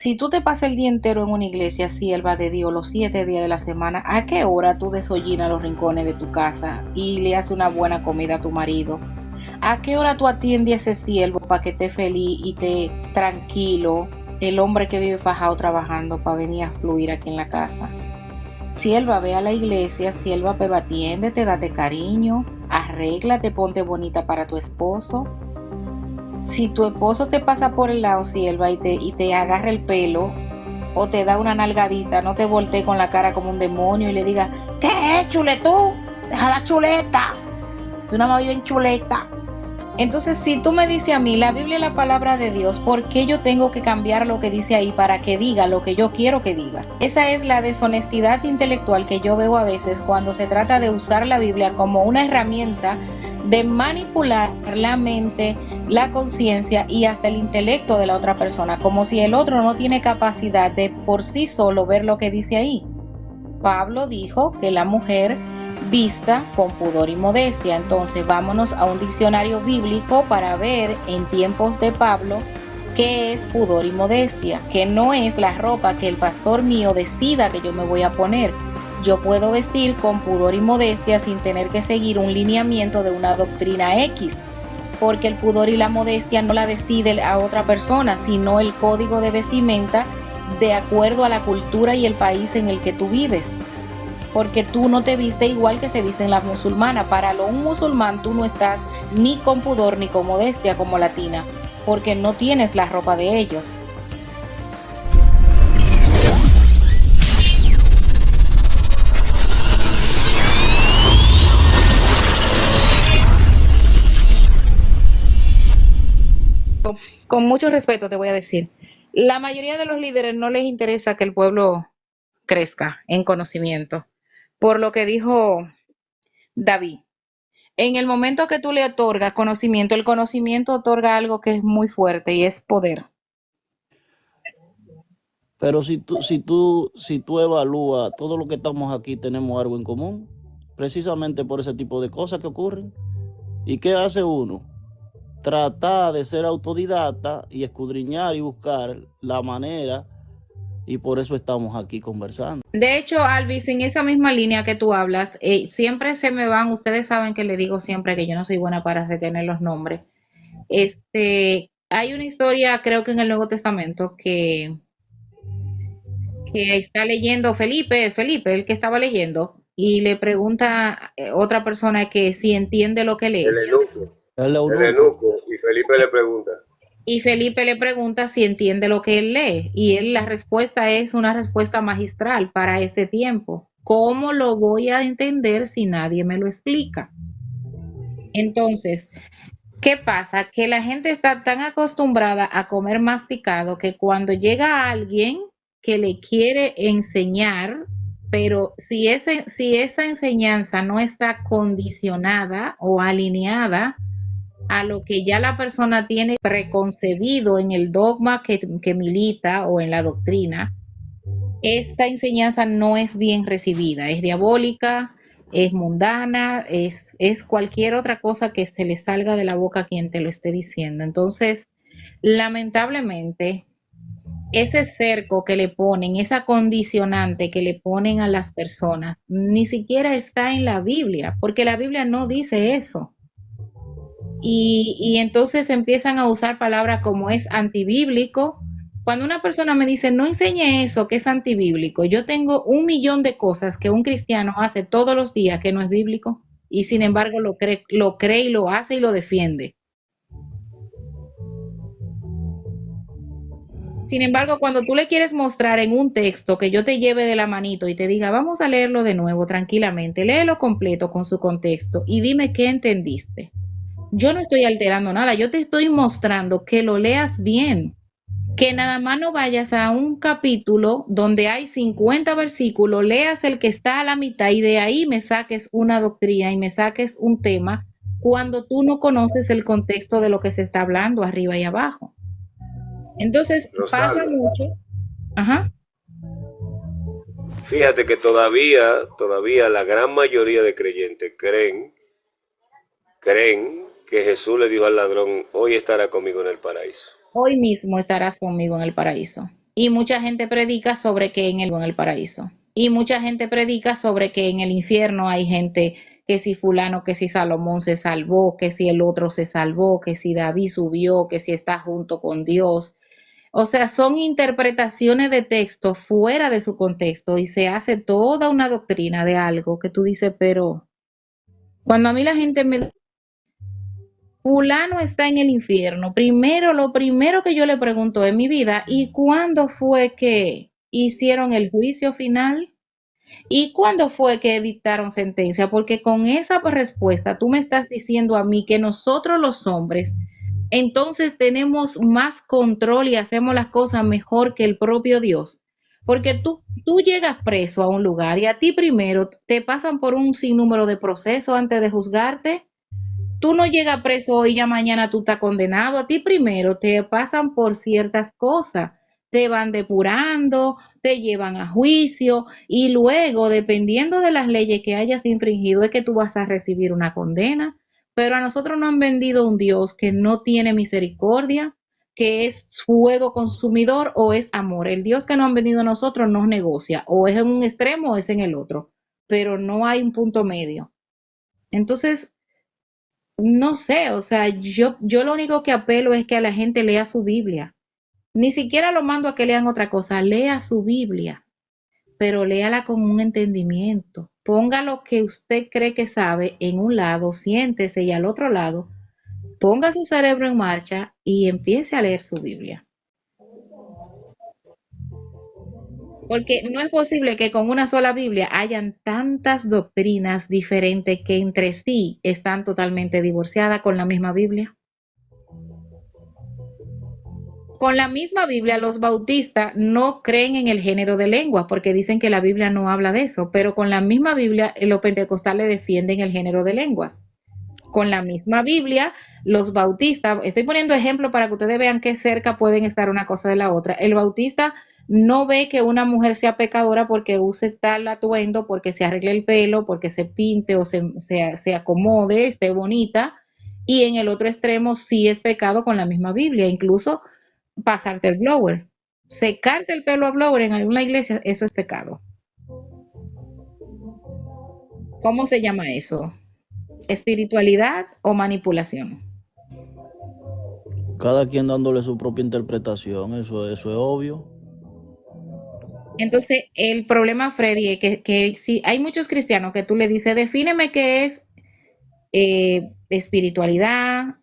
Si tú te pasas el día entero en una iglesia, sierva de Dios, los 7 días de la semana, ¿a qué hora tú desollinas los rincones de tu casa y le haces una buena comida a tu marido? ¿A qué hora tú atiendes a ese siervo para que esté feliz y esté tranquilo, el hombre que vive fajado trabajando para venir a fluir aquí en la casa? Sierva, ve a la iglesia, sierva, pero atiéndete, date cariño, arréglate, ponte bonita para tu esposo. Si tu esposo te pasa por el lado, sierva, y te agarra el pelo o te da una nalgadita, no te voltees con la cara como un demonio y le digas, ¿qué es, chuletón? Deja la chuleta. Tú nada más vives en chuleta. Entonces, si tú me dices a mí, la Biblia es la palabra de Dios, ¿por qué yo tengo que cambiar lo que dice ahí para que diga lo que yo quiero que diga? Esa es la deshonestidad intelectual que yo veo a veces cuando se trata de usar la Biblia como una herramienta de manipular la mente, la conciencia y hasta el intelecto de la otra persona, como si el otro no tiene capacidad de por sí solo ver lo que dice ahí. Pablo dijo que la mujer vista con pudor y modestia. Entonces vámonos a un diccionario bíblico para ver en tiempos de Pablo qué es pudor y modestia, que no es la ropa que el pastor mío decida que yo me voy a poner. Yo puedo vestir con pudor y modestia sin tener que seguir un lineamiento de una doctrina X, porque el pudor y la modestia no la decide a otra persona, sino el código de vestimenta de acuerdo a la cultura y el país en el que tú vives. Porque tú no te viste igual que se visten las musulmanas. Para un musulmán tú no estás ni con pudor ni con modestia como latina, porque no tienes la ropa de ellos. Con mucho respeto te voy a decir, la mayoría de los líderes no les interesa que el pueblo crezca en conocimiento, por lo que dijo David. En el momento que tú le otorgas conocimiento, el conocimiento otorga algo que es muy fuerte y es poder. Pero si tú evalúas, todo lo que estamos aquí tenemos algo en común, precisamente por ese tipo de cosas que ocurren. ¿Y qué hace uno? Tratar de ser autodidacta y escudriñar y buscar la manera, y por eso estamos aquí conversando. De hecho, Alvis, en esa misma línea que tú hablas, siempre se me van, ustedes saben que le digo siempre que yo no soy buena para retener los nombres. Hay una historia, creo que en el Nuevo Testamento, que está leyendo Felipe, el que estaba leyendo, y le pregunta otra persona que si entiende lo que lee. El eunuco. El El eunuco. eunuco. Y Felipe le pregunta. Y Felipe le pregunta si entiende lo que él lee. Y él, la respuesta es una respuesta magistral para este tiempo. ¿Cómo lo voy a entender si nadie me lo explica? Entonces, ¿qué pasa? Que la gente está tan acostumbrada a comer masticado que cuando llega alguien que le quiere enseñar, pero si esa enseñanza no está condicionada o alineada a lo que ya la persona tiene preconcebido en el dogma que milita o en la doctrina, esta enseñanza no es bien recibida, es diabólica, es mundana, es cualquier otra cosa que se le salga de la boca a quien te lo esté diciendo. Entonces, lamentablemente, ese cerco que le ponen, esa condicionante que le ponen a las personas, ni siquiera está en la Biblia, porque la Biblia no dice eso. Y entonces empiezan a usar palabras como es antibíblico. Cuando una persona me dice, no enseñe eso, que es antibíblico, yo tengo 1 millón de cosas que un cristiano hace todos los días que no es bíblico y sin embargo lo cree y lo hace y lo defiende. Sin embargo, cuando tú le quieres mostrar en un texto que yo te lleve de la manito y te diga, vamos a leerlo de nuevo tranquilamente, léelo completo con su contexto y dime qué entendiste. Yo no estoy alterando nada, yo te estoy mostrando que lo leas bien, que nada más no vayas a un capítulo donde hay 50 versículos, leas el que está a la mitad y de ahí me saques una doctrina y me saques un tema cuando tú no conoces el contexto de lo que se está hablando arriba y abajo. Entonces pasa Rosalba. mucho. Ajá. Fíjate que todavía la gran mayoría de creyentes creen que Jesús le dijo al ladrón, hoy estará conmigo en el paraíso. Hoy mismo estarás conmigo en el paraíso. Y mucha gente predica sobre que en el paraíso. Y mucha gente predica sobre que en el infierno hay gente, que si fulano, que si Salomón se salvó, que si el otro se salvó, que si David subió, que si está junto con Dios. O sea, son interpretaciones de texto fuera de su contexto y se hace toda una doctrina de algo que tú dices, pero cuando a mí la gente me dice, fulano está en el infierno, primero, lo primero que yo le pregunto en mi vida, ¿y cuándo fue que hicieron el juicio final? ¿Y cuándo fue que dictaron sentencia? Porque con esa respuesta tú me estás diciendo a mí que nosotros los hombres entonces tenemos más control y hacemos las cosas mejor que el propio Dios. Porque tú llegas preso a un lugar y a ti primero te pasan por un sinnúmero de procesos antes de juzgarte. Tú no llegas preso hoy y ya mañana tú estás condenado. A ti primero te pasan por ciertas cosas, te van depurando, te llevan a juicio y luego, dependiendo de las leyes que hayas infringido, es que tú vas a recibir una condena. Pero a nosotros nos han vendido un Dios que no tiene misericordia, que es fuego consumidor o es amor. El Dios que nos han vendido a nosotros no negocia, o es en un extremo o es en el otro, pero no hay un punto medio. Entonces, no sé, o sea, yo lo único que apelo es que a la gente lea su Biblia. Ni siquiera lo mando a que lean otra cosa, lea su Biblia, pero léala con un entendimiento. Ponga lo que usted cree que sabe en un lado, siéntese y al otro lado, ponga su cerebro en marcha y empiece a leer su Biblia. Porque no es posible que con una sola Biblia hayan tantas doctrinas diferentes que entre sí están totalmente divorciadas con la misma Biblia. Con la misma Biblia, los bautistas no creen en el género de lenguas porque dicen que la Biblia no habla de eso, pero con la misma Biblia los pentecostales defienden el género de lenguas. Con la misma Biblia, los bautistas, estoy poniendo ejemplo para que ustedes vean qué cerca pueden estar una cosa de la otra. El bautista no ve que una mujer sea pecadora porque use tal atuendo, porque se arregle el pelo, porque se pinte o se acomode, esté bonita. Y en el otro extremo sí es pecado con la misma Biblia. Incluso pasarte el blower. Secarte el pelo a blower en alguna iglesia, eso es pecado. ¿Cómo se llama eso? ¿Espiritualidad o manipulación? Cada quien dándole su propia interpretación, eso es obvio. Entonces, el problema, Freddy, es que si hay muchos cristianos que tú le dices, defíneme qué es espiritualidad,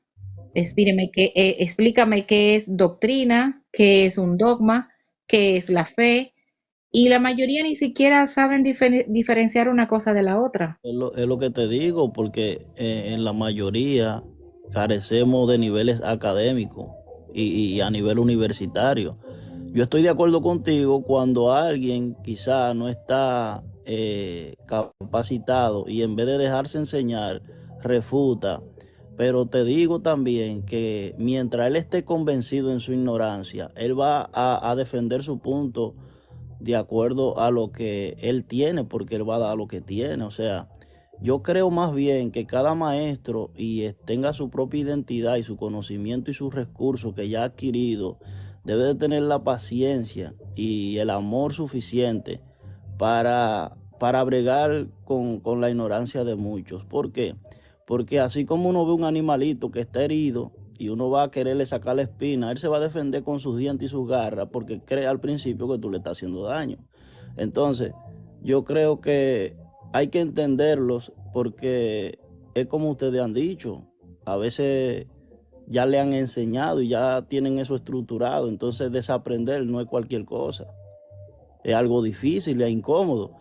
explícame qué es doctrina, qué es un dogma, qué es la fe, y la mayoría ni siquiera saben diferenciar una cosa de la otra. Es lo que te digo, porque en la mayoría carecemos de niveles académicos y a nivel universitario. Yo estoy de acuerdo contigo cuando alguien quizá no está capacitado y en vez de dejarse enseñar, refuta. Pero te digo también que mientras él esté convencido en su ignorancia, él va a defender su punto de acuerdo a lo que él tiene, porque él va a dar lo que tiene. O sea, yo creo más bien que cada maestro tenga su propia identidad y su conocimiento y sus recursos que ya ha adquirido, debe de tener la paciencia y el amor suficiente para bregar con la ignorancia de muchos. ¿Por qué? Porque así como uno ve un animalito que está herido y uno va a quererle sacar la espina, él se va a defender con sus dientes y sus garras porque cree al principio que tú le estás haciendo daño. Entonces, yo creo que hay que entenderlos porque es como ustedes han dicho, a veces ya le han enseñado y ya tienen eso estructurado, entonces desaprender no es cualquier cosa, es algo difícil, es incómodo.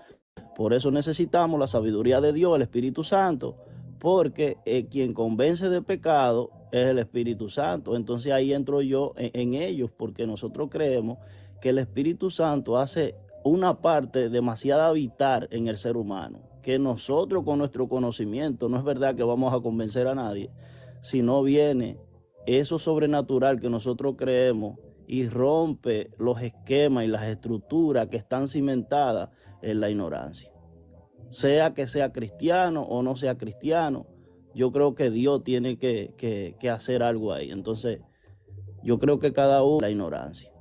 Por eso necesitamos la sabiduría de Dios, el Espíritu Santo, porque quien convence de pecado es el Espíritu Santo. Entonces ahí entro yo en ellos, porque nosotros creemos que el Espíritu Santo hace una parte demasiado vital en el ser humano, que nosotros con nuestro conocimiento, no es verdad que vamos a convencer a nadie, sino viene eso sobrenatural que nosotros creemos y rompe los esquemas y las estructuras que están cimentadas en la ignorancia. Sea que sea cristiano o no sea cristiano, yo creo que Dios tiene que hacer algo ahí. Entonces, yo creo que cada uno la ignorancia.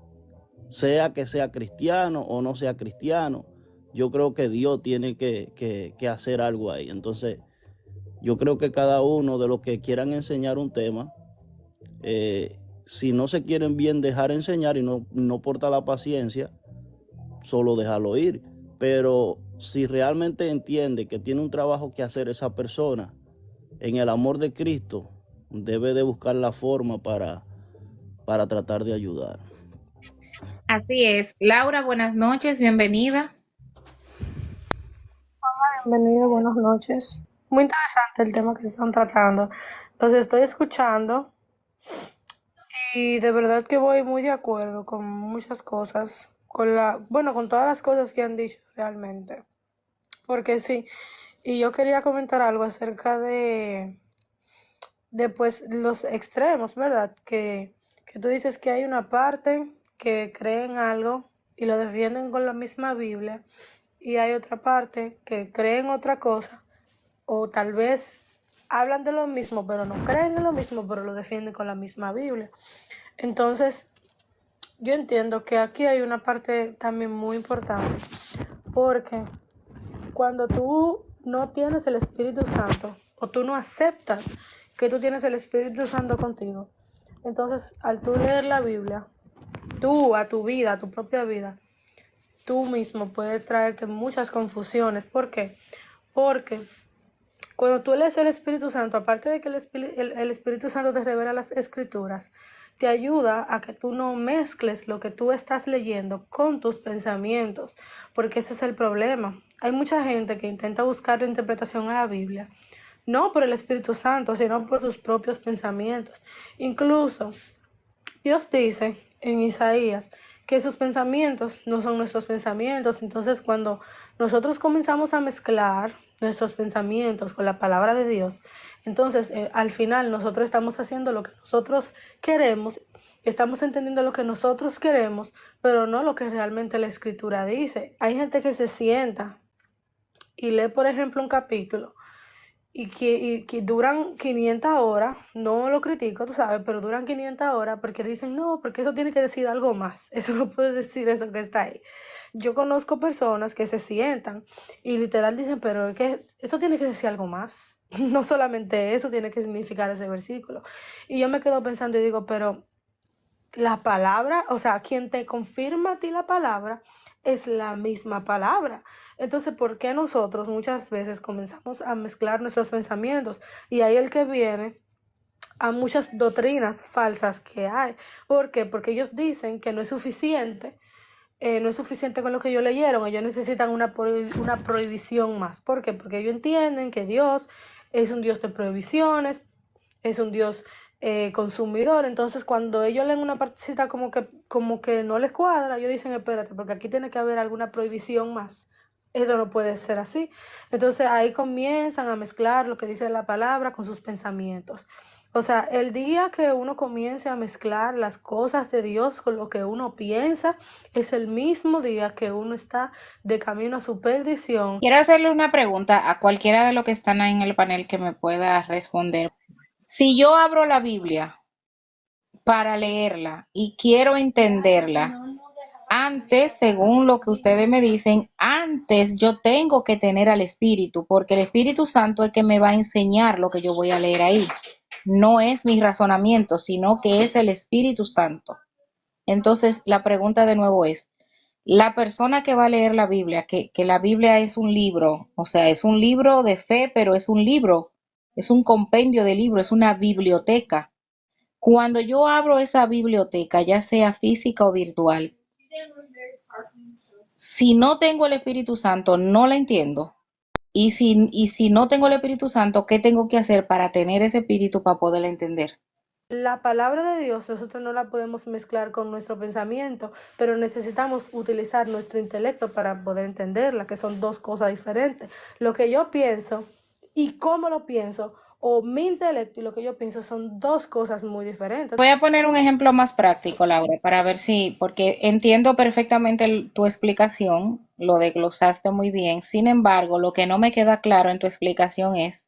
sea que sea cristiano o no sea cristiano. Yo creo que Dios tiene que hacer algo ahí. Entonces, yo creo que cada uno de los que quieran enseñar un tema, si no se quieren bien dejar enseñar y no porta la paciencia, solo dejarlo ir. Pero si realmente entiende que tiene un trabajo que hacer esa persona en el amor de Cristo, debe de buscar la forma para tratar de ayudar. Así es. Laura, buenas noches, bienvenida. Bienvenido, buenas noches. Muy interesante el tema que se están tratando. Los estoy escuchando y de verdad que voy muy de acuerdo con muchas cosas, con todas las cosas que han dicho realmente. Porque sí, y yo quería comentar algo acerca de pues los extremos, ¿verdad? Que tú dices que hay una parte que creen algo y lo defienden con la misma Biblia y hay otra parte que creen otra cosa o tal vez hablan de lo mismo pero no creen en lo mismo pero lo defienden con la misma Biblia. Entonces, yo entiendo que aquí hay una parte también muy importante porque cuando tú no tienes el Espíritu Santo o tú no aceptas que tú tienes el Espíritu Santo contigo, entonces al tú leer la Biblia, tú a tu vida, a tu propia vida, tú mismo puedes traerte muchas confusiones. ¿Por qué? Porque cuando tú lees el Espíritu Santo, aparte de que el Espíritu Santo te revela las Escrituras, te ayuda a que tú no mezcles lo que tú estás leyendo con tus pensamientos, porque ese es el problema. Hay mucha gente que intenta buscar la interpretación a la Biblia, no por el Espíritu Santo, sino por sus propios pensamientos. Incluso Dios dice en Isaías que sus pensamientos no son nuestros pensamientos. Entonces, cuando nosotros comenzamos a mezclar nuestros pensamientos con la palabra de Dios, entonces al final nosotros estamos haciendo lo que nosotros queremos, estamos entendiendo lo que nosotros queremos, pero no lo que realmente la Escritura dice. Hay gente que se sienta y lee, por ejemplo, un capítulo y que duran 500 horas, no lo critico, tú sabes, pero duran 500 horas porque dicen, no, porque eso tiene que decir algo más, eso no puede decir eso que está ahí. Yo conozco personas que se sientan y literal dicen, pero es que eso tiene que decir algo más, no solamente eso tiene que significar ese versículo. Y yo me quedo pensando y digo, pero la palabra, o sea, quien te confirma a ti la palabra es la misma palabra. Entonces, ¿por qué nosotros muchas veces comenzamos a mezclar nuestros pensamientos? Y ahí el que viene a muchas doctrinas falsas que hay. ¿Por qué? Porque ellos dicen que no es suficiente, no es suficiente con lo que ellos leyeron, ellos necesitan una prohibición más. ¿Por qué? Porque ellos entienden que Dios es un Dios de prohibiciones, es un Dios consumidor. Entonces, cuando ellos leen una partecita como que no les cuadra, ellos dicen, espérate, porque aquí tiene que haber alguna prohibición más. Eso no puede ser así. Entonces, ahí comienzan a mezclar lo que dice la palabra con sus pensamientos. O sea, el día que uno comience a mezclar las cosas de Dios con lo que uno piensa, es el mismo día que uno está de camino a su perdición. Quiero hacerle una pregunta a cualquiera de los que están ahí en el panel que me pueda responder. Si yo abro la Biblia para leerla y quiero entenderla, antes, según lo que ustedes me dicen, antes yo tengo que tener al Espíritu, porque el Espíritu Santo es que me va a enseñar lo que yo voy a leer ahí. No es mi razonamiento, sino que es el Espíritu Santo. Entonces, la pregunta de nuevo es, la persona que va a leer la Biblia, que la Biblia es un libro, o sea, es un libro de fe, pero es un libro, es un compendio de libros, es una biblioteca. Cuando yo abro esa biblioteca, ya sea física o virtual, si no tengo el Espíritu Santo, no la entiendo. Y si no tengo el Espíritu Santo, ¿qué tengo que hacer para tener ese espíritu para poderla entender? La palabra de Dios nosotros no la podemos mezclar con nuestro pensamiento, pero necesitamos utilizar nuestro intelecto para poder entenderla, que son dos cosas diferentes. Lo que yo pienso y cómo lo pienso, o mi intelecto y lo que yo pienso, son dos cosas muy diferentes. Voy a poner un ejemplo más práctico, Laura, para ver si, porque entiendo perfectamente tu explicación, lo desglosaste muy bien. Sin embargo, lo que no me queda claro en tu explicación es,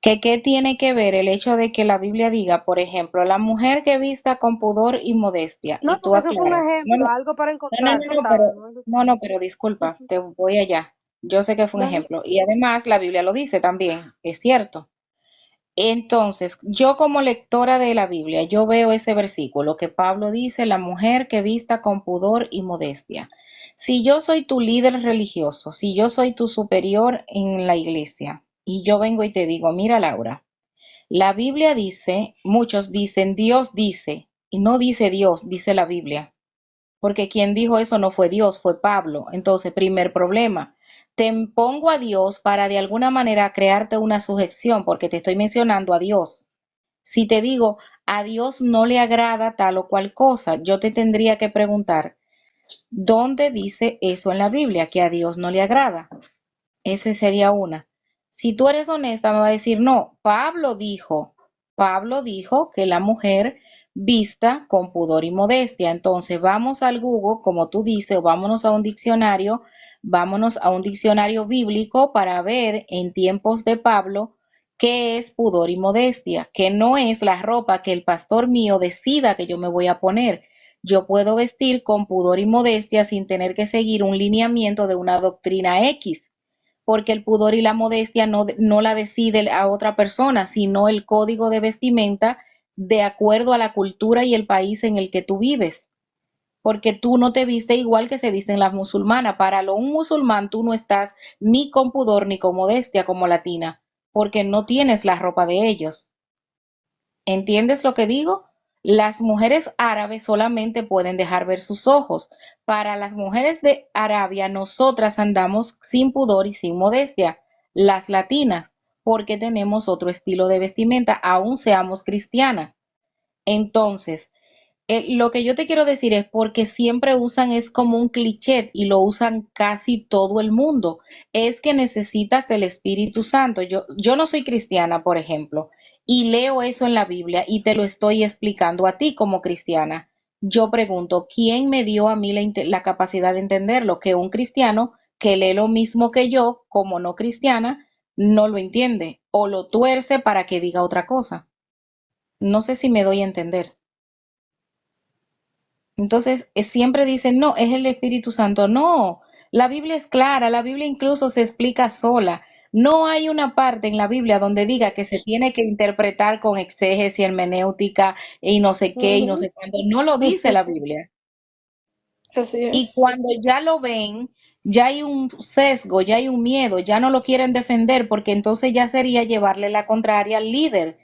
Que qué tiene que ver el hecho de que la Biblia diga, por ejemplo, la mujer que vista con pudor y modestia, No, y tú porque eso fue un aclaras, no, ejemplo, no, algo para no, no, encontrar, tú no, pero, sabes, ¿no? no, no, pero disculpa, te voy allá. Yo sé que fue un No, no. ejemplo, y además la Biblia lo dice también, es cierto. Entonces, yo como lectora de la Biblia, yo veo ese versículo que Pablo dice, la mujer que vista con pudor y modestia. Si yo soy tu líder religioso, si yo soy tu superior en la iglesia, y yo vengo y te digo, mira Laura, la Biblia dice, muchos dicen, Dios dice, y no dice Dios, dice la Biblia, porque quien dijo eso no fue Dios, fue Pablo. Entonces, primer problema, te pongo a Dios para de alguna manera crearte una sujeción, porque te estoy mencionando a Dios. Si te digo, a Dios no le agrada tal o cual cosa, yo te tendría que preguntar, ¿dónde dice eso en la Biblia, que a Dios no le agrada? Ese sería una. Si tú eres honesta, me va a decir, no, Pablo dijo que la mujer vista con pudor y modestia. Entonces vamos al Google, como tú dices, o vámonos a un diccionario bíblico para ver en tiempos de Pablo qué es pudor y modestia, que no es la ropa que el pastor mío decida que yo me voy a poner. Yo puedo vestir con pudor y modestia sin tener que seguir un lineamiento de una doctrina X, porque el pudor y la modestia no la decide a otra persona, sino el código de vestimenta de acuerdo a la cultura y el país en el que tú vives. Porque tú no te viste igual que se visten las musulmanas. Para un musulmán tú no estás ni con pudor ni con modestia como latina, porque no tienes la ropa de ellos. ¿Entiendes lo que digo? Las mujeres árabes solamente pueden dejar ver sus ojos. Para las mujeres de Arabia, nosotras andamos sin pudor y sin modestia, las latinas, porque tenemos otro estilo de vestimenta, aun seamos cristianas. Entonces, lo que yo te quiero decir es porque siempre usan es como un cliché y lo usan casi todo el mundo. Es que necesitas el Espíritu Santo. Yo no soy cristiana, por ejemplo, y leo eso en la Biblia y te lo estoy explicando a ti como cristiana. Yo pregunto, ¿quién me dio a mí la capacidad de entenderlo? Que un cristiano que lee lo mismo que yo, como no cristiana, no lo entiende o lo tuerce para que diga otra cosa. No sé si me doy a entender. Entonces, siempre dicen, no, es el Espíritu Santo. No, la Biblia es clara, la Biblia incluso se explica sola. No hay una parte en la Biblia donde diga que se tiene que interpretar con exégesis, hermenéutica y no sé qué y no Ujú. sé cuándo. No lo dice la Biblia. Así Y es. cuando ya lo ven, ya hay un sesgo, ya hay un miedo, ya no lo quieren defender porque entonces ya sería llevarle la contraria al líder,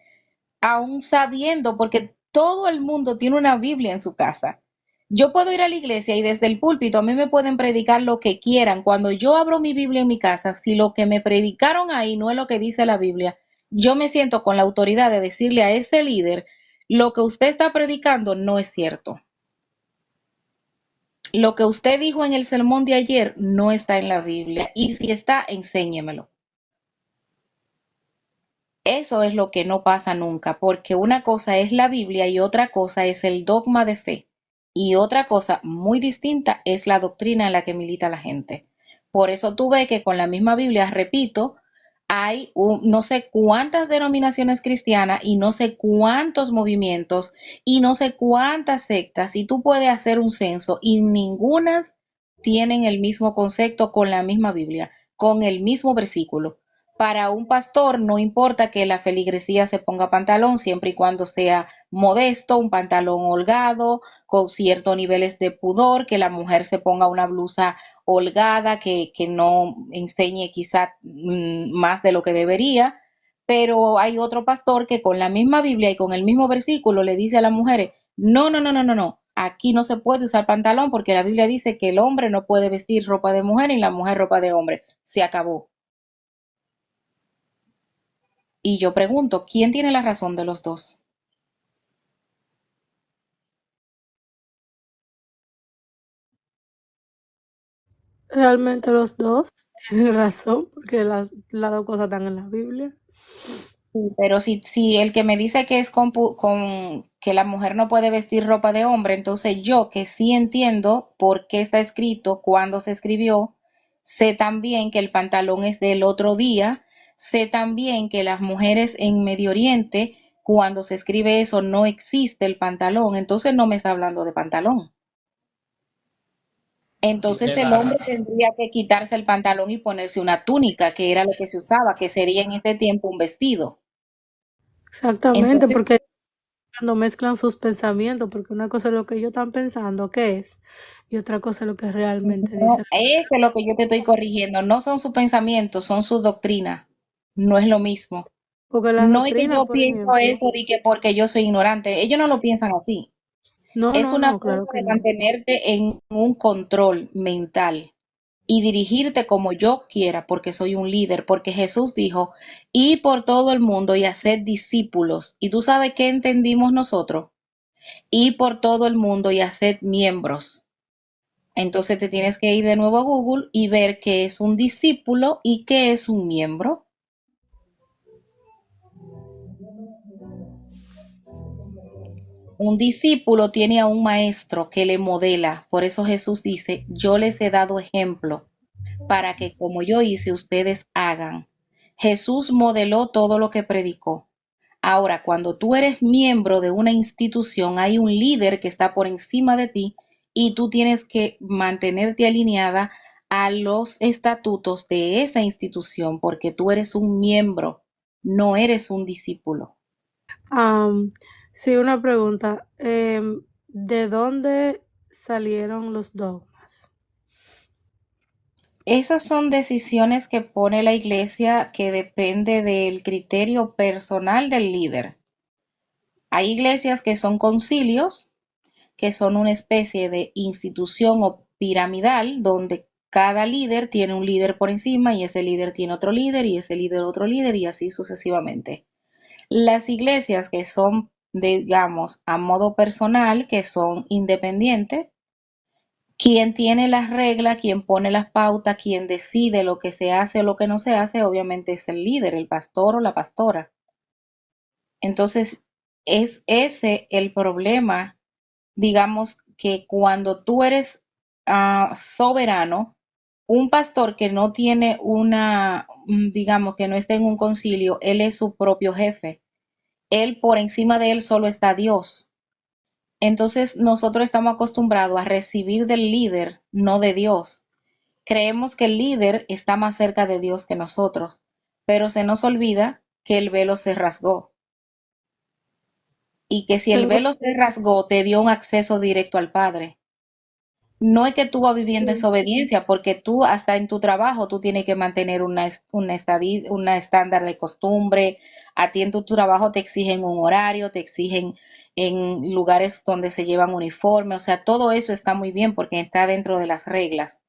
aún sabiendo, porque todo el mundo tiene una Biblia en su casa. Yo puedo ir a la iglesia y desde el púlpito a mí me pueden predicar lo que quieran. Cuando yo abro mi Biblia en mi casa, si lo que me predicaron ahí no es lo que dice la Biblia, yo me siento con la autoridad de decirle a ese líder, lo que usted está predicando no es cierto. Lo que usted dijo en el sermón de ayer no está en la Biblia y si está, enséñemelo. Eso es lo que no pasa nunca, porque una cosa es la Biblia y otra cosa es el dogma de fe. Y otra cosa muy distinta es la doctrina en la que milita la gente. Por eso tú ves que con la misma Biblia, repito, hay no sé cuántas denominaciones cristianas y no sé cuántos movimientos y no sé cuántas sectas y tú puedes hacer un censo y ningunas tienen el mismo concepto con la misma Biblia, con el mismo versículo. Para un pastor no importa que la feligresía se ponga pantalón siempre y cuando sea modesto, un pantalón holgado, con ciertos niveles de pudor, que la mujer se ponga una blusa holgada, que no enseñe quizá más de lo que debería, pero hay otro pastor que con la misma Biblia y con el mismo versículo le dice a las mujeres, no, no, no, no, no, no, aquí no se puede usar pantalón porque la Biblia dice que el hombre no puede vestir ropa de mujer y la mujer ropa de hombre. Se acabó. Y yo pregunto, ¿quién tiene la razón de los dos? Realmente los dos tienen razón, porque las dos cosas están en la Biblia. Sí, pero si el que me dice que es con que la mujer no puede vestir ropa de hombre, entonces yo que sí entiendo por qué está escrito, cuándo se escribió, sé también que el pantalón es del otro día, Sé también que las mujeres en Medio Oriente, cuando se escribe eso, no existe el pantalón, entonces no me está hablando de pantalón. Entonces Tiene el la, hombre tendría que quitarse el pantalón y ponerse una túnica, que era lo que se usaba, que sería en este tiempo un vestido. Exactamente, Entonces, porque cuando mezclan sus pensamientos, porque una cosa es lo que ellos están pensando que es, y otra cosa es lo que realmente no, dice la eso es lo que yo te estoy corrigiendo. No son sus pensamientos, son sus doctrinas. No es lo mismo. porque la No es que doctrina, yo por pienso ejemplo, eso de que porque yo soy ignorante. Ellos no lo piensan así. no, Es no, una no, forma claro que de no. mantenerte en un control mental y dirigirte como yo quiera, porque soy un líder, porque Jesús dijo, y por todo el mundo y hacer discípulos. ¿Y tú sabes qué entendimos nosotros? Y por todo el mundo y hacer miembros. Entonces te tienes que ir de nuevo a Google y ver qué es un discípulo y qué es un miembro. Un discípulo tiene a un maestro que le modela. Por eso Jesús dice, yo les he dado ejemplo para que como yo hice, ustedes hagan. Jesús modeló todo lo que predicó. Ahora, cuando tú eres miembro de una institución, hay un líder que está por encima de ti y tú tienes que mantenerte alineada a los estatutos de esa institución porque tú eres un miembro, no eres un discípulo. Am, sí, una pregunta. ¿De dónde salieron los dogmas? Esas son decisiones que pone la iglesia que depende del criterio personal del líder. Hay iglesias que son concilios, que son una especie de institución o piramidal donde cada líder tiene un líder por encima y ese líder tiene otro líder y ese líder otro líder y así sucesivamente. Las iglesias que son, digamos, a modo personal, que son independientes, quien tiene las reglas, quien pone las pautas, quien decide lo que se hace o lo que no se hace, obviamente es el líder, el pastor o la pastora. Entonces, es ese el problema, digamos, que cuando tú eres soberano, un pastor que no tiene digamos, que no está en un concilio, él es su propio jefe. Él por encima de él solo está Dios. Entonces nosotros estamos acostumbrados a recibir del líder, no de Dios. Creemos que el líder está más cerca de Dios que nosotros, pero se nos olvida que el velo se rasgó y que si el Tengo, velo se rasgó te dio un acceso directo al Padre. No es que tú vas viviendo en sí, desobediencia, porque tú hasta en tu trabajo tú tienes que mantener una estándar de costumbre. A ti en tu trabajo te exigen un horario, te exigen en lugares donde se llevan uniforme, o sea, todo eso está muy bien porque está dentro de las reglas.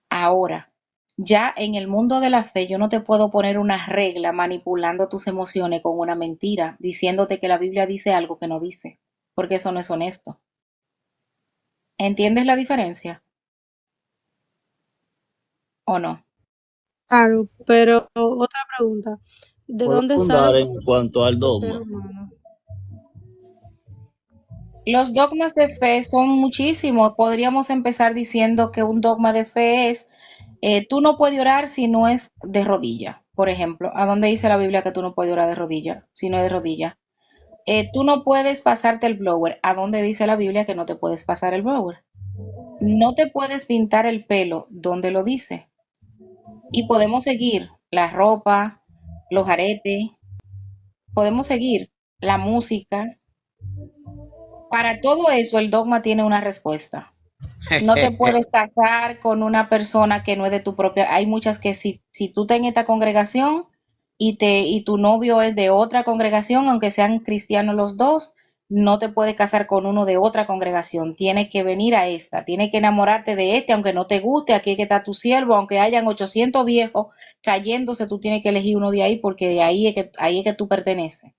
Ahora, ya en el mundo de la fe, yo no te puedo poner una regla manipulando tus emociones con una mentira, diciéndote que la Biblia dice algo que no dice, porque eso no es honesto. ¿Entiendes la diferencia o no? claro, pero otra pregunta. ¿De puedo dónde abundar salen en cuanto al los seres dogma. humanos? Los dogmas de fe son muchísimos. Podríamos empezar diciendo que un dogma de fe es, tú no puedes orar si no es de rodilla, por ejemplo. ¿A dónde dice la Biblia que tú no puedes orar de rodilla, si no es de rodilla? Tú no puedes pasarte el blower. ¿A dónde dice la Biblia que no te puedes pasar el blower? No te puedes pintar el pelo. ¿Dónde lo dice? Y podemos seguir la ropa, los aretes, podemos seguir la música. Para todo eso el dogma tiene una respuesta. No te puedes casar con una persona que no es de tu propia. Hay muchas que si tú estás en esta congregación y tu novio es de otra congregación, aunque sean cristianos los dos, no te puedes casar con uno de otra congregación. Tienes que venir a esta, tienes que enamorarte de este, aunque no te guste. Aquí es que está tu siervo, aunque hayan 800 viejos cayéndose, tú tienes que elegir uno de ahí porque de ahí es que tú perteneces.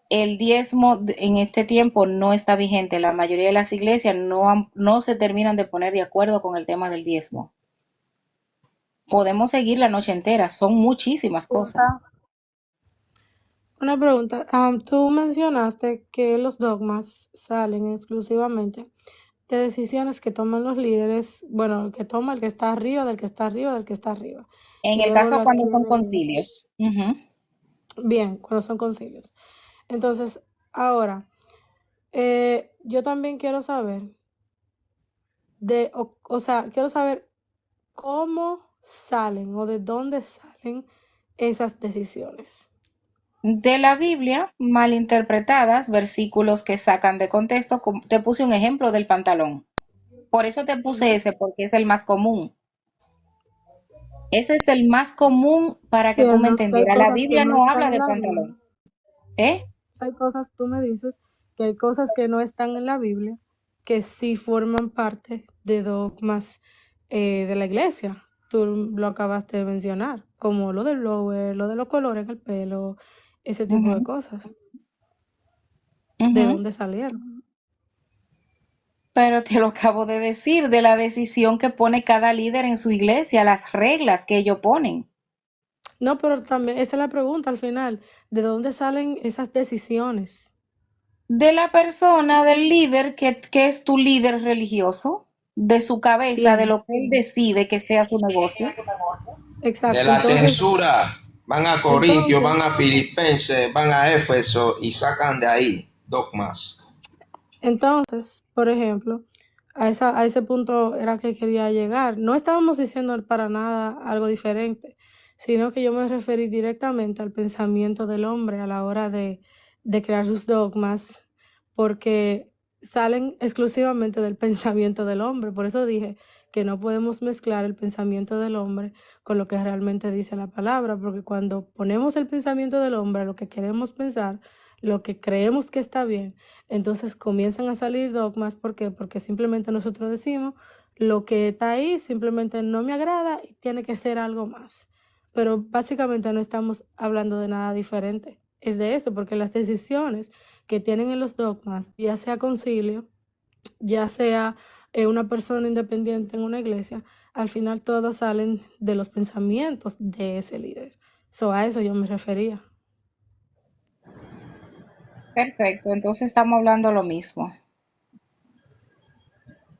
El diezmo en este tiempo no está vigente. La mayoría de las iglesias no se terminan de poner de acuerdo con el tema del diezmo. Podemos seguir la noche entera, son muchísimas cosas. Una pregunta. Tú mencionaste que los dogmas salen exclusivamente de decisiones que toman los líderes, bueno, que toma el que está arriba, del que está arriba, del que está arriba. En Y el luego caso lo cuando son adquieren concilios. Ujú. bien, cuando son concilios. Entonces, ahora, yo también quiero saber o sea, quiero saber cómo salen o de dónde salen esas decisiones. De la Biblia, malinterpretadas, versículos que sacan de contexto. Te puse un ejemplo del pantalón. Por eso te puse Ujú. ese, porque es el más común. Ese es el más común para que tú me Entiendo que hay entendieras. La cosas que Biblia no no están habla en de la Biblia. pantalón. ¿Eh? Hay cosas, tú me dices, que hay cosas que no están en la Biblia, que sí forman parte de dogmas de la iglesia. Tú lo acabaste de mencionar, como lo del blower, lo de los colores en el pelo, ese tipo de Ujú, cosas. ¿De ujú. dónde salieron? Pero te lo acabo de decir, de la decisión que pone cada líder en su iglesia, las reglas que ellos ponen. No, pero también, esa es la pregunta al final, ¿de dónde salen esas decisiones? De la persona, del líder que es tu líder religioso, de su cabeza, de Bien, lo que él decide que sea su negocio. De exacto. la tensura van a Corintios, van a Entonces, Filipenses, van a Éfeso y sacan de ahí dogmas. Por ejemplo, a ese punto era que quería llegar. No estábamos diciendo para nada algo diferente, sino que yo me referí directamente al pensamiento del hombre a la hora de crear sus dogmas, porque salen exclusivamente del pensamiento del hombre. Por eso dije que no podemos mezclar el pensamiento del hombre con lo que realmente dice la palabra, porque cuando ponemos el pensamiento del hombre a lo que queremos pensar, lo que creemos que está bien, entonces comienzan a salir dogmas. ¿Por qué? Porque simplemente nosotros decimos lo que está ahí simplemente no me agrada y tiene que ser algo más. Pero básicamente no estamos hablando de nada diferente. Es de eso, porque las decisiones que tienen en los dogmas, ya sea concilio, ya sea una persona independiente en una iglesia, al final todos salen de los pensamientos de ese líder. A eso yo me refería. Perfecto, entonces estamos hablando lo mismo.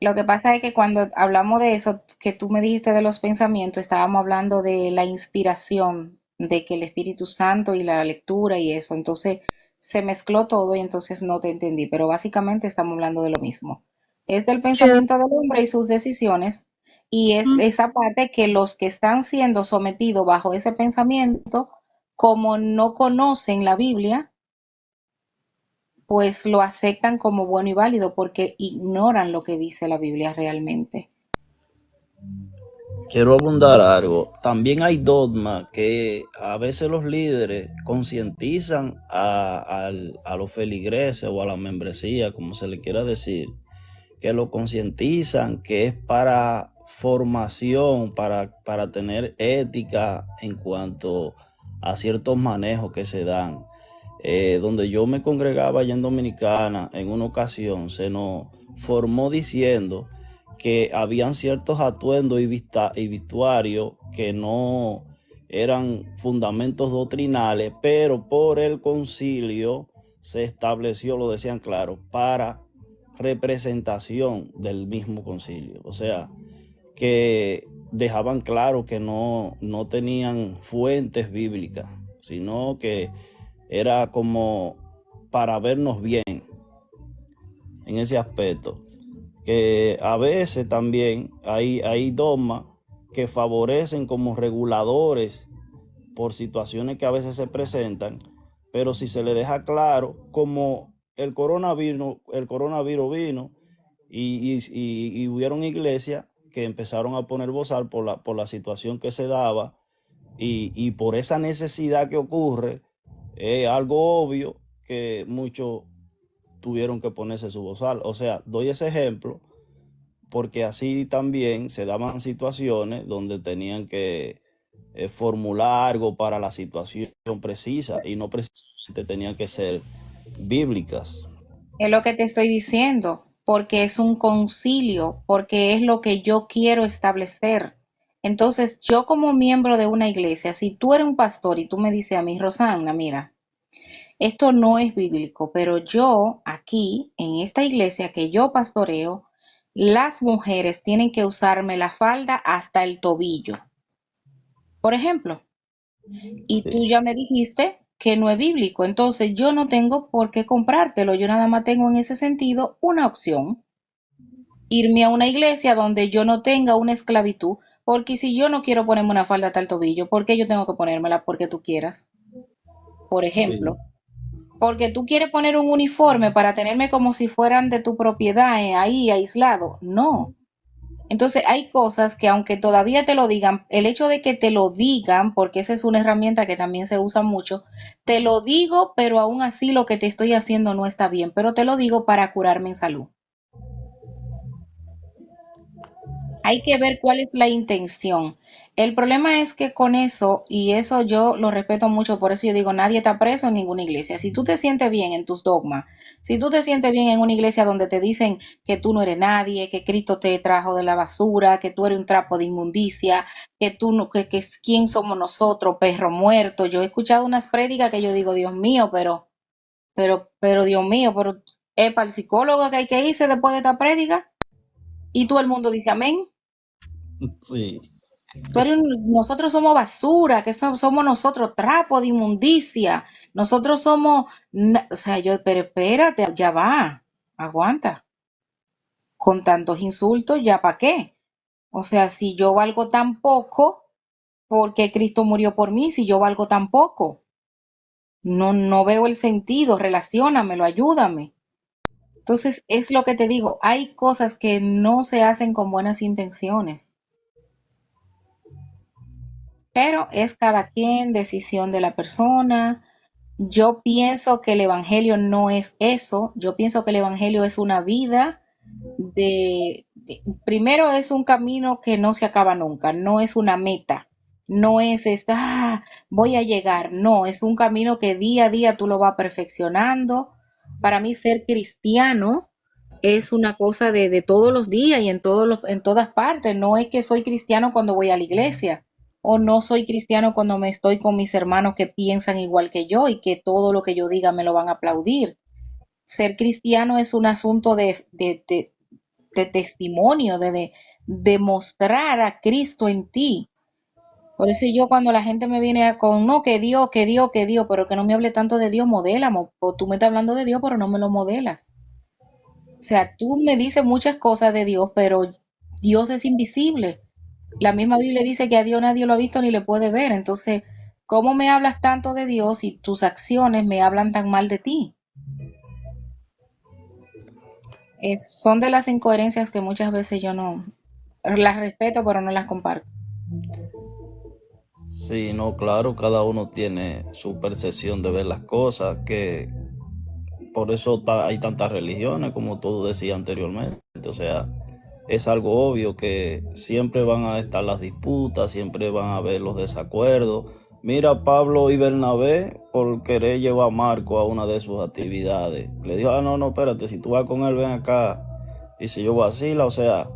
Lo que pasa es que cuando hablamos de eso, que tú me dijiste de los pensamientos, estábamos hablando de la inspiración, de que el Espíritu Santo y la lectura y eso. Entonces se mezcló todo y entonces no te entendí, pero básicamente estamos hablando de lo mismo. Es del Sí, pensamiento del hombre y sus decisiones, y es mm, esa parte que los que están siendo sometidos bajo ese pensamiento, como no conocen la Biblia, pues lo aceptan como bueno y válido porque ignoran lo que dice la Biblia realmente. Quiero abundar algo. También hay dogmas que a veces los líderes concientizan a los feligreses o a la membresía, como se le quiera decir, que lo concientizan que es para formación, para tener ética en cuanto a ciertos manejos que se dan. Donde yo me congregaba allá en Dominicana, en una ocasión se nos formó diciendo que habían ciertos atuendos y vestuarios que no eran fundamentos doctrinales, pero por el concilio se estableció, lo decían claro, para representación del mismo concilio. O sea, que dejaban claro que no tenían fuentes bíblicas, sino que era como para vernos bien en ese aspecto. Que a veces también hay dogmas que favorecen como reguladores por situaciones que a veces se presentan, pero si se le deja claro, como el coronavirus vino y hubieron iglesias que empezaron a poner bozal por la situación que se daba y por esa necesidad que ocurre, es algo obvio que muchos tuvieron que ponerse su bozal. O sea, doy ese ejemplo porque así también se daban situaciones donde tenían que formular algo para la situación precisa y no precisamente tenían que ser bíblicas. Es lo que te estoy diciendo, porque es un concilio, porque es lo que yo quiero establecer. Entonces, yo como miembro de una iglesia, si tú eres un pastor y tú me dices a mí, Rosana, mira, esto no es bíblico, pero yo aquí, en esta iglesia que yo pastoreo, las mujeres tienen que usarme la falda hasta el tobillo, por ejemplo, y tú Sí, ya me dijiste que no es bíblico, entonces yo no tengo por qué comprártelo, yo nada más tengo en ese sentido una opción, irme a una iglesia donde yo no tenga una esclavitud, porque si yo no quiero ponerme una falda hasta el tobillo, ¿por qué yo tengo que ponérmela porque tú quieras? Por ejemplo, sí, porque tú quieres poner un uniforme para tenerme como si fueran de tu propiedad, ahí aislado. No. Entonces hay cosas que aunque todavía te lo digan, el hecho de que te lo digan, porque esa es una herramienta que también se usa mucho, te lo digo, pero aún así lo que te estoy haciendo no está bien, pero te lo digo para curarme en salud. Hay que ver cuál es la intención. El problema es que con eso, y eso yo lo respeto mucho, por eso yo digo, nadie está preso en ninguna iglesia. Si tú te sientes bien en tus dogmas, si tú te sientes bien en una iglesia donde te dicen que tú no eres nadie, que Cristo te trajo de la basura, que tú eres un trapo de inmundicia, que tú no, que quién somos nosotros, perro muerto. Yo he escuchado unas prédicas que yo digo, Dios mío, pero Dios mío, pero es para el psicólogo que hay que irse después de esta prédica. Y todo el mundo dice amén. sí. Nosotros somos basura, que somos nosotros, trapo de inmundicia, nosotros somos, o sea, yo, pero espérate, ya va, aguanta, con tantos insultos, ¿ya para qué? O sea, si yo valgo tan poco, ¿por qué Cristo murió por mí si yo valgo tan poco? No, no veo el sentido, relaciónamelo, ayúdame. Entonces, es lo que te digo, hay cosas que no se hacen con buenas intenciones. Pero es cada quien, decisión de la persona. Yo pienso que el evangelio no es eso. Yo pienso que el evangelio es una vida primero es un camino que no se acaba nunca, no es una meta, no es esta, voy a llegar, no, es un camino que día a día tú lo vas perfeccionando. Para mí ser cristiano es una cosa de todos los días y en todas partes. No es que soy cristiano cuando voy a la iglesia o no soy cristiano cuando me estoy con mis hermanos que piensan igual que yo y que todo lo que yo diga me lo van a aplaudir. Ser cristiano es un asunto de testimonio, de mostrar a Cristo en ti. Por eso yo cuando la gente me viene con, no, que Dios, que Dios, que Dios, pero que no me hable tanto de Dios, modélame. O tú me estás hablando de Dios, pero no me lo modelas. O sea, tú me dices muchas cosas de Dios, pero Dios es invisible. La misma Biblia dice que a Dios nadie lo ha visto ni le puede ver. Entonces, ¿cómo me hablas tanto de Dios y tus acciones me hablan tan mal de ti? Son de las incoherencias que muchas veces yo no las respeto, pero no las comparto. Sí, no, claro, cada uno tiene su percepción de ver las cosas, que por eso hay tantas religiones, como tú decías anteriormente. O sea, es algo obvio que siempre van a estar las disputas, siempre van a haber los desacuerdos. Mira, Pablo y Bernabé, por querer llevar a Marco a una de sus actividades, le dijo, no, no, espérate, si tú vas con él, ven acá. Y si yo vacila, o sea,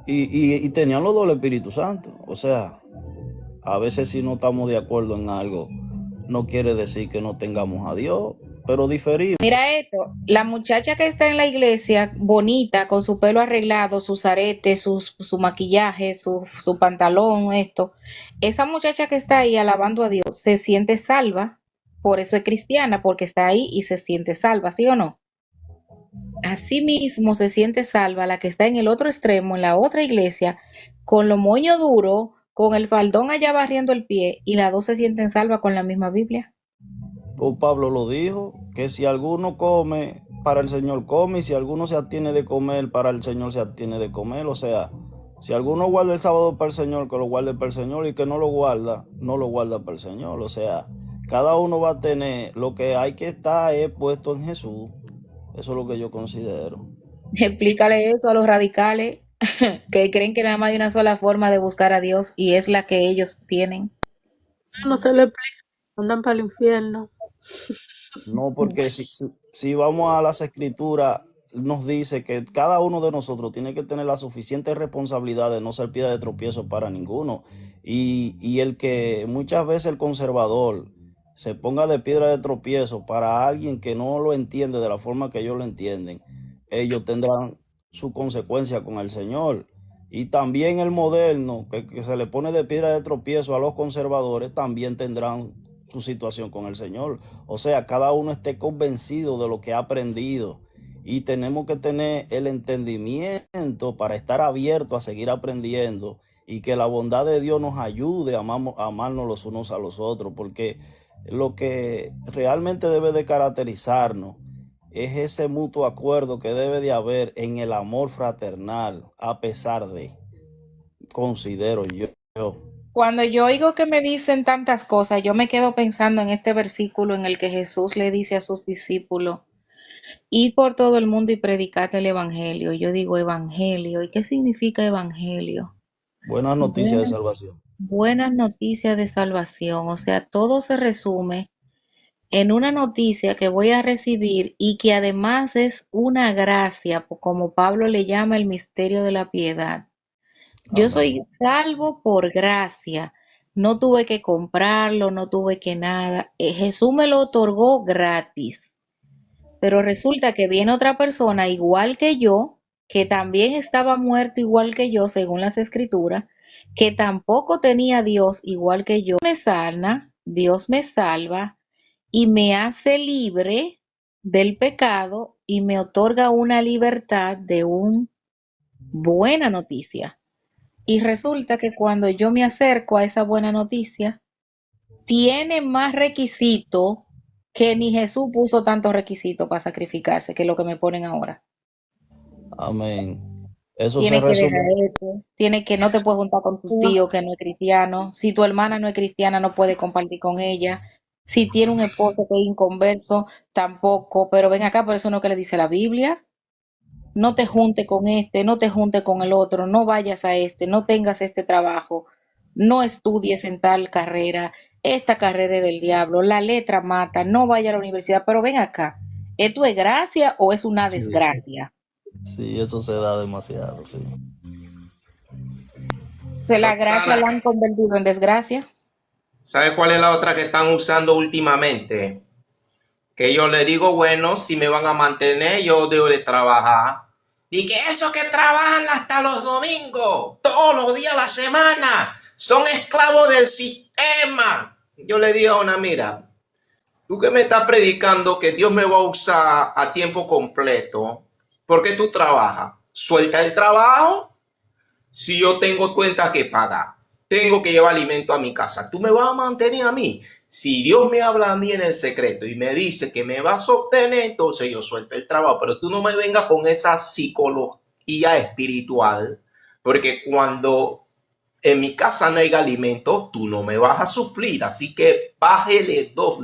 y tenían los dos el Espíritu Santo. O sea, a veces si no estamos de acuerdo en algo, no quiere decir que no tengamos a Dios, pero diferimos. Mira esto, la muchacha que está en la iglesia, bonita, con su pelo arreglado, sus aretes, su maquillaje, su pantalón, esto, esa muchacha que está ahí alabando a Dios se siente salva, por eso es cristiana, porque está ahí y se siente salva, ¿sí o no? Asimismo se siente salva la que está en el otro extremo, en la otra iglesia, con lo moño duro, con el faldón allá barriendo el pie, y las dos se sienten salvas con la misma Biblia. O Pablo lo dijo, que si alguno come, para el Señor come, y si alguno se abstiene de comer, para el Señor se abstiene de comer. O sea, si alguno guarda el sábado para el Señor, que lo guarde para el Señor, y que no lo guarda, no lo guarda para el Señor. O sea, cada uno va a tener, lo que hay que estar es puesto en Jesús. Eso es lo que yo considero. Explícale eso a los radicales que creen que nada más hay una sola forma de buscar a Dios y es la que ellos tienen. No se le explica, andan para el infierno. No, porque si vamos a las escrituras, nos dice que cada uno de nosotros tiene que tener la suficiente responsabilidad de no ser piedra de tropiezo para ninguno. Y el que muchas veces el conservador se ponga de piedra de tropiezo para alguien que no lo entiende de la forma que ellos lo entienden, ellos tendrán su consecuencia con el Señor. Y también el moderno, que se le pone de piedra de tropiezo a los conservadores, también tendrán su situación con el Señor. O sea, cada uno esté convencido de lo que ha aprendido. Y tenemos que tener el entendimiento para estar abiertos a seguir aprendiendo y que la bondad de Dios nos ayude a amarnos los unos a los otros, porque lo que realmente debe de caracterizarnos es ese mutuo acuerdo que debe de haber en el amor fraternal, a pesar de, considero yo. Cuando yo oigo que me dicen tantas cosas, yo me quedo pensando en este versículo en el que Jesús le dice a sus discípulos, id por todo el mundo y predicad el evangelio. Yo digo evangelio, ¿y qué significa evangelio? Buenas noticias de Buenas, salvación. buenas noticias de salvación. O sea, todo se resume en una noticia que voy a recibir y que además es una gracia, como Pablo le llama el misterio de la piedad. Yo soy Amén. salvo por gracia. No tuve que comprarlo, no tuve que nada. Jesús me lo otorgó gratis. Pero resulta que viene otra persona igual que yo, que también estaba muerto igual que yo, según las escrituras, que tampoco tenía a Dios igual que yo. Me sana, Dios me salva y me hace libre del pecado y me otorga una libertad de una buena noticia. Y resulta que cuando yo me acerco a esa buena noticia, tiene más requisitos que ni Jesús puso tantos requisitos para sacrificarse, que es lo que me ponen ahora. Amén. Eso se Tiene que dejar resume. esto, tiene que no te puedes juntar con tu tío que no es cristiano. Si tu hermana no es cristiana, no puedes compartir con ella. Si tiene un esposo que es inconverso, tampoco. Pero ven acá, por eso no es que le dice la Biblia. No te junte con este, no te junte con el otro, no vayas a este, no tengas este trabajo, no estudies en tal carrera, esta carrera es del diablo, la letra mata, no vaya a la universidad, pero ven acá, ¿esto es gracia o es una Sí, desgracia? sí, eso se da demasiado, sí. ¿Se la gracia la Roxana, han convertido en desgracia? ¿sabe cuál es la otra que están usando últimamente? Que yo le digo, bueno, si me van a mantener, yo debo de trabajar. Y que esos que trabajan hasta los domingos, todos los días de la semana, son esclavos del sistema. Yo le digo a una, mira, tú que me estás predicando que Dios me va a usar a tiempo completo, ¿por qué tú trabajas? Suelta el trabajo. Si yo tengo cuentas que pagar, tengo que llevar alimento a mi casa, ¿tú me vas a mantener a mí? Si Dios me habla a mí en el secreto y me dice que me va a sostener, entonces yo suelto el trabajo. Pero tú no me vengas con esa psicología espiritual, porque cuando en mi casa no hay alimento, tú no me vas a suplir. Así que bájele dos,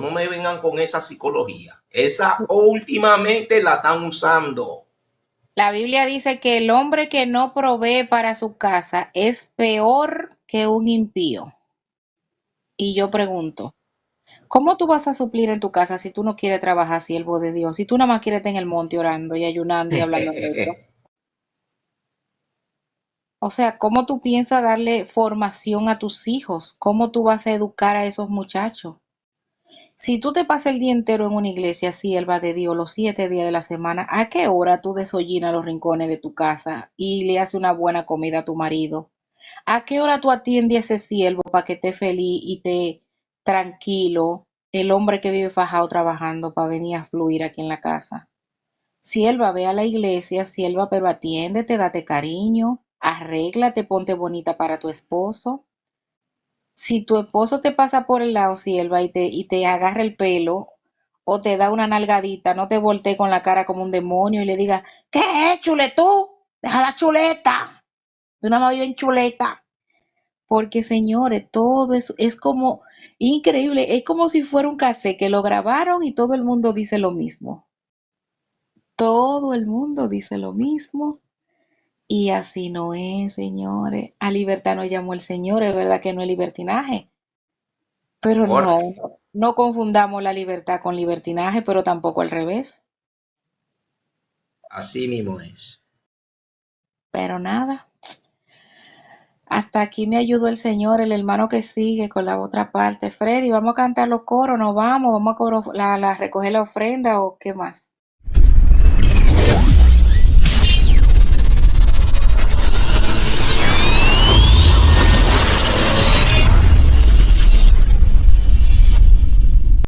no me vengan con esa psicología. Esa últimamente la están usando. La Biblia dice que el hombre que no provee para su casa es peor que un impío. Y yo pregunto, ¿cómo tú vas a suplir en tu casa si tú no quieres trabajar, siervo de Dios? Si tú nada más quieres estar en el monte orando y ayunando y hablando de Dios. O sea, ¿cómo tú piensas darle formación a tus hijos? ¿Cómo tú vas a educar a esos muchachos? Si tú te pasas el día entero en una iglesia, sierva de Dios, los 7 días de la semana, ¿a qué hora tú desollinas los rincones de tu casa y le haces una buena comida a tu marido? ¿A qué hora tú atiendes a ese siervo para que esté feliz y esté tranquilo, el hombre que vive fajado trabajando para venir a fluir aquí en la casa? Sierva, ve a la iglesia, sierva, pero atiéndete, date cariño, arréglate, ponte bonita para tu esposo. Si tu esposo te pasa por el lado, sierva, y te agarra el pelo o te da una nalgadita, no te voltees con la cara como un demonio y le diga, ¿qué es, chule tú? Deja la chuleta. Tú nada más vives en chuleta. Porque, señores, todo es como increíble. Es como si fuera un cassette que lo grabaron y todo el mundo dice lo mismo. Todo el mundo dice lo mismo. Y así no es, señores. A libertad nos llamó el Señor. Es verdad que no es libertinaje. Pero Ahora, no confundamos la libertad con libertinaje, pero tampoco al revés. así mismo es. Pero nada. Hasta aquí me ayudó el Señor, el hermano que sigue con la otra parte. Freddy, ¿vamos a cantar los coros? ¿Nos vamos? ¿Vamos a recoger la ofrenda o qué más?